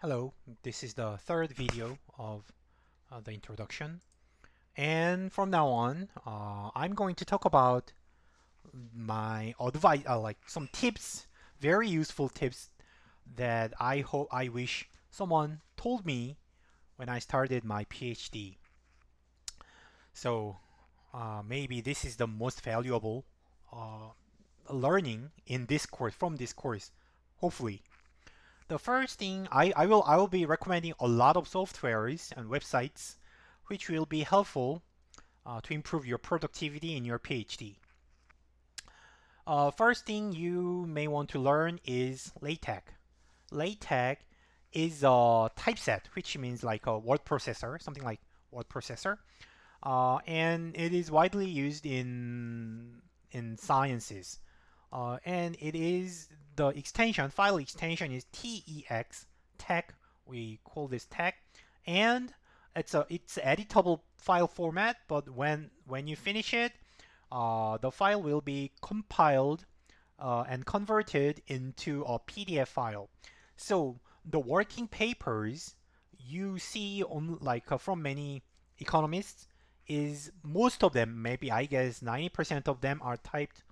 Hello, this is the third video of the introduction. And from now on, I'm going to talk about my advice, like some tips, very useful tips that I wish someone told me when I started my PhD. So maybe this is the most valuable uh, learning in this course, from this course, hopefully. The first thing I will be recommending a lot of softwares and websites which will be helpful to improve your productivity in your PhD. First thing you may want to learn is LaTeX. LaTeX is a typeset, which means like a word processor, something like word processor, and it is widely used in sciences. And it is the extension, file extension is TEX, tech. We call this tech, and it's editable file format. But when you finish it, the file will be compiled and converted into a PDF file. So the working papers you see on from many economists is most of them, maybe I guess 90% of them are typed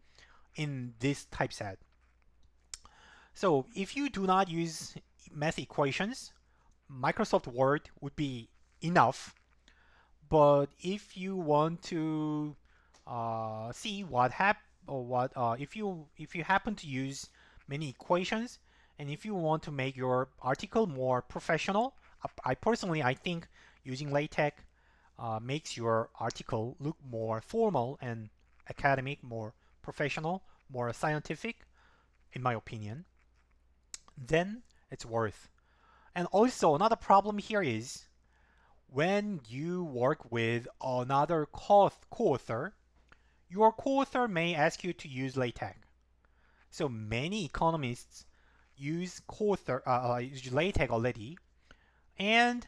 in this typeset. So if you do not use math equations, Microsoft Word would be enough. But if you want to see what hap or what if you happen to use many equations, and if you want to make your article more professional, I think using LaTeX makes your article look more formal and academic, more professional, more scientific, in my opinion. Then it's worth. And also another problem here is when you work with another co-author, your co-author may ask you to use LaTeX. So many economists use use LaTeX already, and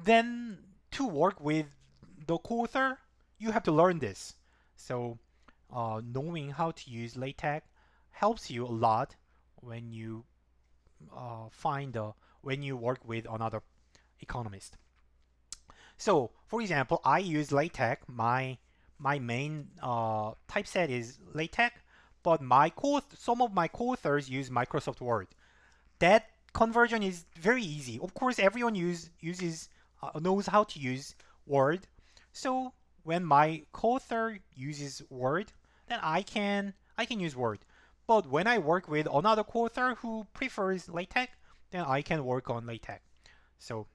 then to work with the co-author, you have to learn this. So knowing how to use LaTeX helps you a lot when you when you work with another economist. So, for example, I use LaTeX. My main typeset is LaTeX, but some of my co-authors use Microsoft Word. That conversion is very easy. Of course, everyone uses knows how to use Word. So when my co-author uses Word, then I can use Word. But when I work with another co-author who prefers LaTeX, then I can work on LaTeX. So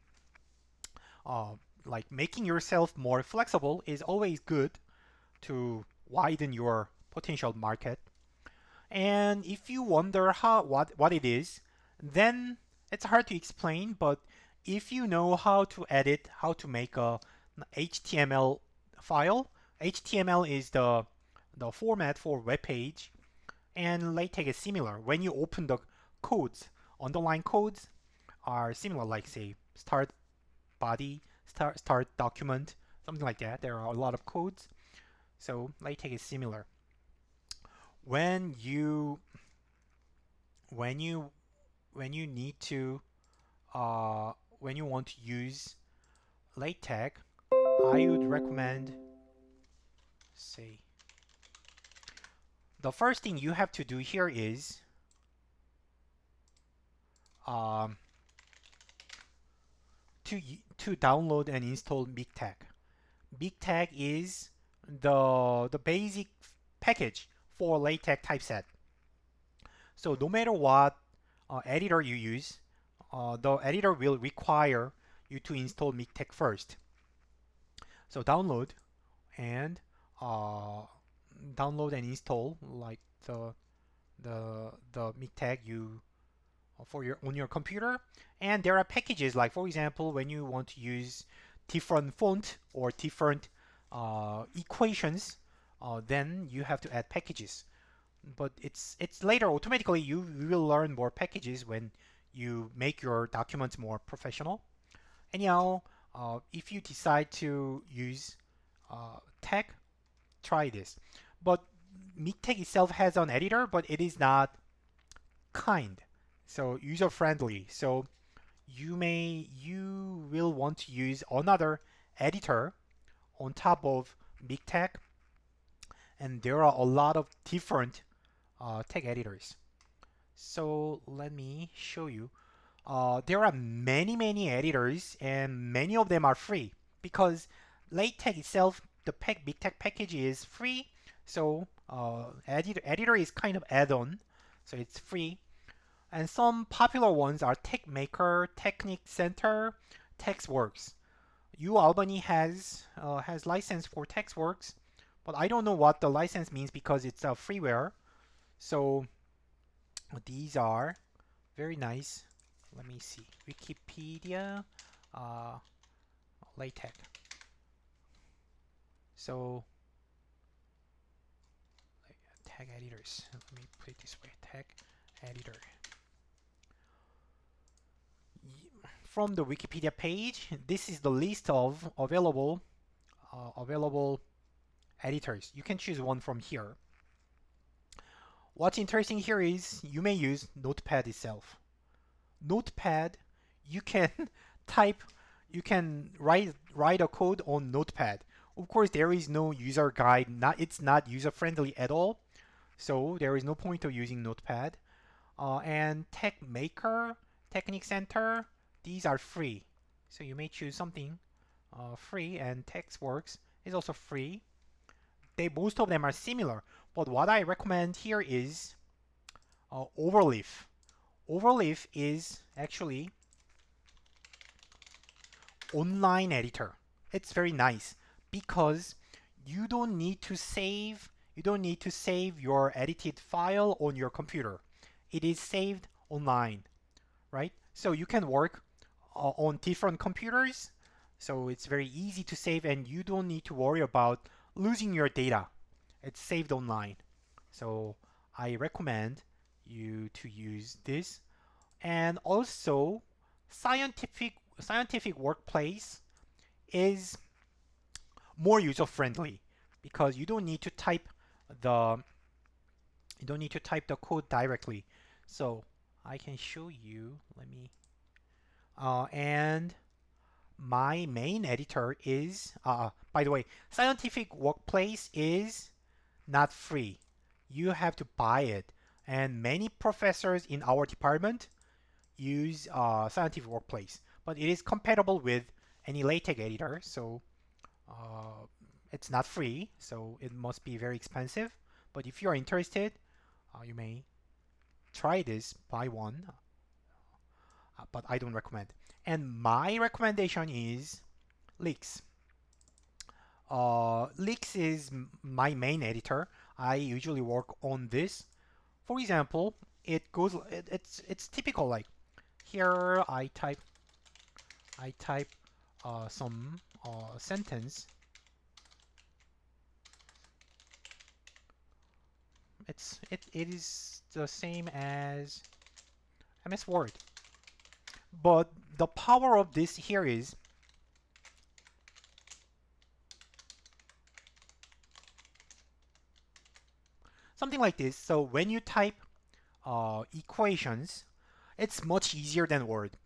uh, like making yourself more flexible is always good to widen your potential market. And if you wonder what it is, then it's hard to explain, but if you know how to edit, how to make a HTML file, HTML is the format for web page, and LaTeX is similar. When you open the codes, underlying codes are similar, like say start body, start document, something like that. There are a lot of codes, so LaTeX is similar. When you when you when you need to when you want to use LaTeX, I would recommend, say, the first thing you have to do here is um, to to download and install BigTech. BigTech is the basic package for LaTeX typeset. So no matter what editor you use, the editor will require you to install BigTech first. So and uh, download and install like the MikTag you for your on your computer. And there are packages like, for example, when you want to use different font or different equations, then you have to add packages. But it's later automatically you will learn more packages when you make your documents more professional. Anyhow, if you decide to use tech, try this. But MikTeX itself has an editor, but it is not kind. So user-friendly. So you will want to use another editor on top of big tech, and there are a lot of different tech editors. So let me show you. There are many editors, and many of them are free because LaTeX itself, the big tech package is free. So editor is kind of add-on, so it's free. And some popular ones are TechMaker, Technic Center, TextWorks. U Albany has license for TextWorks, but I don't know what the license means because it's a freeware. So these are very nice. Let me see. Wikipedia, uh, LaTeX. So tag editors. Let me put it this way. Tag editor. From the Wikipedia page, this is the list of available editors. You can choose one from here. What's interesting here is you may use Notepad itself. Notepad, you can type, you can write a code on Notepad. Of course, there is no user guide. It's not user friendly at all. So there is no point of using Notepad. And TechMaker, Technic Center, these are free. So you may choose something free, and TextWorks is also free. Most of them are similar, but what I recommend here is Overleaf. Overleaf is actually online editor. It's very nice because you don't need to save your edited file on your computer. It is saved online, right? So you can work on different computers. So it's very easy to save, and you don't need to worry about losing your data. It's saved online. So I recommend you to use this. And also, scientific workplace is more user friendly because the you don't need to type the code directly. So I can show you. Let me and my main editor is by the way, scientific workplace is not free. You have to buy it, and many professors in our department use scientific workplace, but it is compatible with any LaTeX editor, so uh, it's not free, so it must be very expensive. But if you are interested, you may try this, buy one, but I don't recommend. And my recommendation is Leaks. Leaks is my main editor. I usually work on this. For example, it's typical like here I type some sentence. It is the same as MS Word, but the power of this here is something like this. So when you type equations, it's much easier than Word,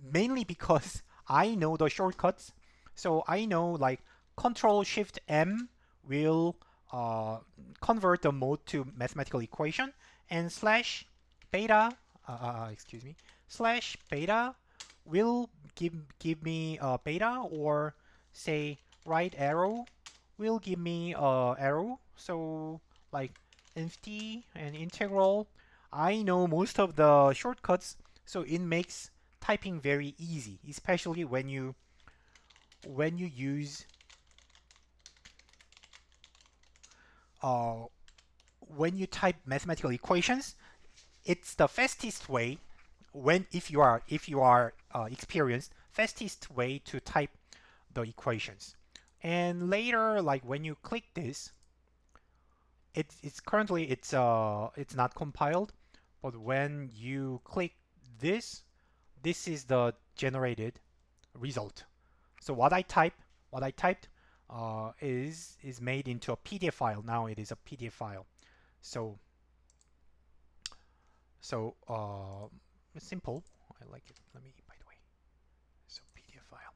mainly because I know the shortcuts. So I know like Control Shift M will uh, convert the mode to mathematical equation, and slash beta, excuse me, slash beta will give me beta, or say right arrow will give me arrow. So like empty and integral, I know most of the shortcuts, so it makes typing very easy, especially when you use uh, when you type mathematical equations. It's the fastest way when if you are experienced, fastest way to type the equations. And later, like when you click this, it's currently it's not compiled, but when you click this, this is the generated result. So what I typed is made into a PDF file. Now it is a PDF file. So so simple. I like it. Let me, by the way, so PDF file.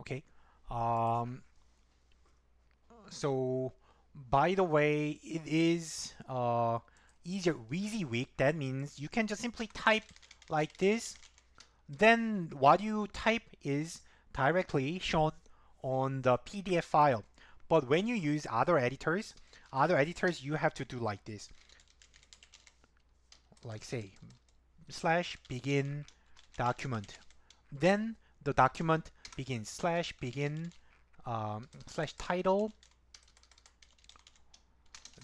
Okay. Um, so by the way, it is easier WYSIWYG. That means you can just simply type like this. Then what you type is directly shown on the PDF file. But when you use other editors you have to do like this. Like say slash begin document. Then the document begins slash begin slash title.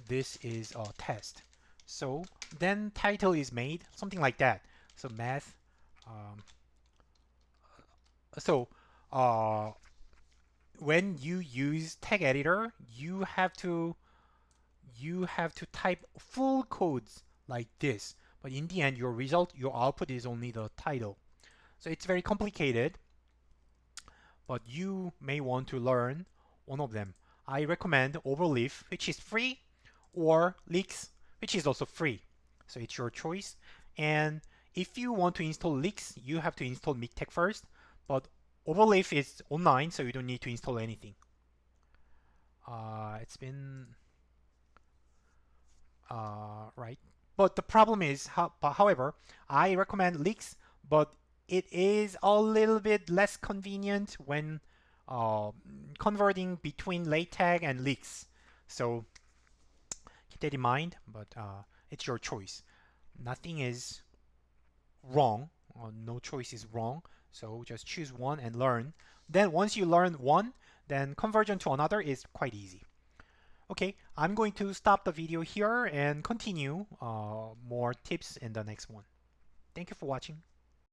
This is a test. So then title is made, something like that. So math. Um, so when you use tag editor, you have to type full codes like this. But in the end, your output is only the title. So it's very complicated, but you may want to learn one of them. I recommend Overleaf, which is free, or Leaks, which is also free. So it's your choice. And if you want to install Leaks, you have to install MikTeX first. But Overleaf is online, so you don't need to install anything. It's been right. But the problem is, however, I recommend Leaks, but it is a little bit less convenient when uh, converting between LaTeX and Leaks. So keep that in mind, but it's your choice. Nothing is wrong, or no choice is wrong. So just choose one and learn. Then once you learn one, then conversion to another is quite easy. Okay, I'm going to stop the video here and continue more tips in the next one. Thank you for watching.